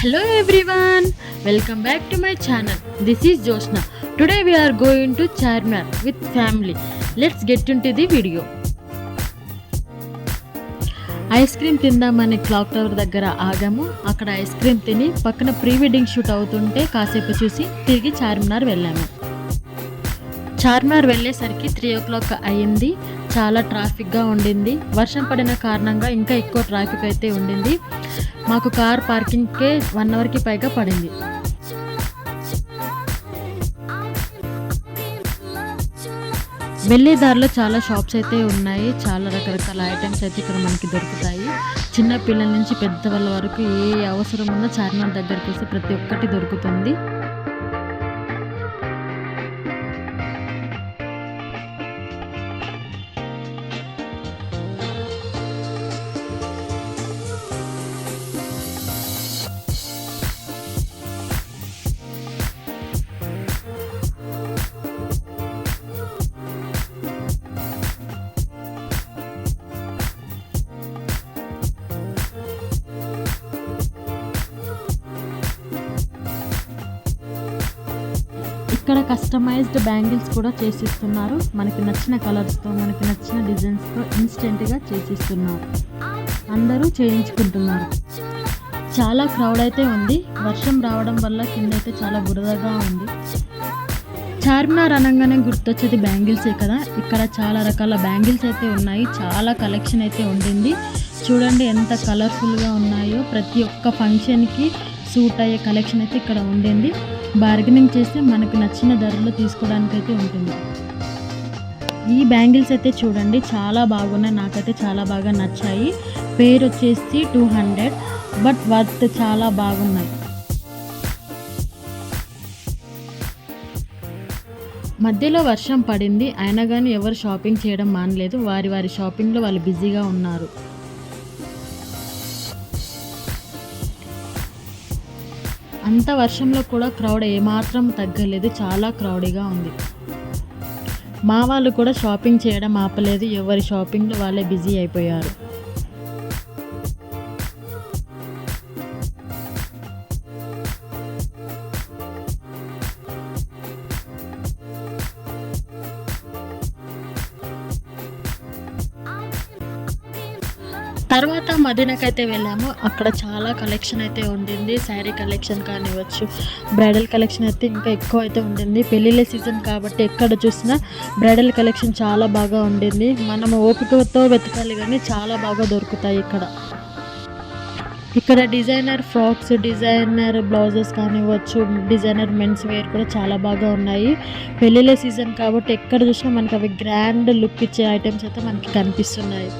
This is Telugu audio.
Hello everyone, welcome back to my channel. This is Joshna. Today we are going to Charminar with family. Let's get into the video. Ice cream తిందామని క్లాక్ టవర్ దగ్గర ఆగాము. అక్కడ ఐస్ క్రీమ్ తిని పక్కన ప్రీ వెడ్డింగ్ షూట్ అవుతుంటే కాసేపు చూసి తిరిగి చార్మినార్ వెళ్ళాము. చార్మినార్ వెళ్ళేసరికి 3 o'clock అయ్యింది. చాలా ట్రాఫిక్గా ఉండింది. వర్షం పడిన కారణంగా ఇంకా ఎక్కువ ట్రాఫిక్ అయితే ఉండింది. మాకు కార్ పార్కింగ్కే 1 hourకి పైగా పడింది. వెళ్ళే దారిలో చాలా షాప్స్ అయితే ఉన్నాయి. చాలా రకరకాల ఐటమ్స్ అయితే ఇక్కడ మనకి దొరుకుతాయి. చిన్న పిల్లల నుంచి పెద్దవాళ్ళ వరకు ఏ అవసరం ఉన్నా చార్మినార్ దగ్గరికి వస్తే ప్రతి ఒక్కటి దొరుకుతుంది. ఇక్కడ కస్టమైజ్డ్ బ్యాంగిల్స్ కూడా చేసిస్తున్నారు. మనకి నచ్చిన కలర్స్తో మనకి నచ్చిన డిజైన్స్తో ఇన్స్టెంట్గా చేసిస్తున్నారు. అందరూ చేయించుకుంటున్నారు. చాలా క్రౌడ్ అయితే ఉంది. వర్షం రావడం వల్ల కింద అయితే చాలా బురదగా ఉంది. చార్మినార్ అనగానే గుర్తొచ్చేది బ్యాంగిల్సే కదా. ఇక్కడ చాలా రకాల బ్యాంగిల్స్ అయితే ఉన్నాయి. చాలా కలెక్షన్ అయితే ఉండింది. చూడండి ఎంత కలర్ఫుల్గా ఉన్నాయో. ప్రతి ఒక్క ఫంక్షన్కి సూట్ అయ్యే కలెక్షన్ అయితే ఇక్కడ ఉండింది. బార్గెనింగ్ చేస్తే మనకు నచ్చిన ధరలో తీసుకోవడానికి అయితే ఉంటుంది. ఈ బ్యాంగిల్స్ అయితే చూడండి చాలా బాగున్నాయి. నాకైతే చాలా బాగా నచ్చాయి. పేరు వచ్చేసి 200, బట్ వర్త్ చాలా బాగున్నాయి. మధ్యలో వర్షం పడింది. అయినా కానీ ఎవరు షాపింగ్ చేయడం మానలేదు. వారి షాపింగ్లో వాళ్ళు బిజీగా ఉన్నారు. అంత వర్షంలో కూడా క్రౌడ్ ఏమాత్రం తగ్గలేదు. చాలా క్రౌడీగా ఉంది. మా వాళ్ళు కూడా షాపింగ్ చేయడం ఆపలేదు. ఎవరి షాపింగ్లో వాళ్ళే బిజీ అయిపోయారు. తర్వాత మదీనాకైతే వెళ్ళాము. అక్కడ చాలా కలెక్షన్ అయితే ఉండింది. శారీ కలెక్షన్ కానివ్వచ్చు, బ్రైడల్ కలెక్షన్ అయితే ఇంకా ఎక్కువ అయితే ఉండింది. పెళ్ళిళ్ళ సీజన్ కాబట్టి ఎక్కడ చూసినా బ్రైడల్ కలెక్షన్ చాలా బాగా ఉండింది. మనము ఓపికతో వెతకాలి కానీ చాలా బాగా దొరుకుతాయి ఇక్కడ. ఇక్కడ డిజైనర్ ఫ్రాక్స్, డిజైనర్ బ్లౌజెస్ కానివ్వచ్చు, డిజైనర్ మెన్స్ వేర్ కూడా చాలా బాగా ఉన్నాయి. పెళ్ళిళ్ళ సీజన్ కాబట్టి ఎక్కడ చూసినా మనకి అవి గ్రాండ్ లుక్ ఇచ్చే ఐటమ్స్ అయితే మనకి కనిపిస్తున్నాయి.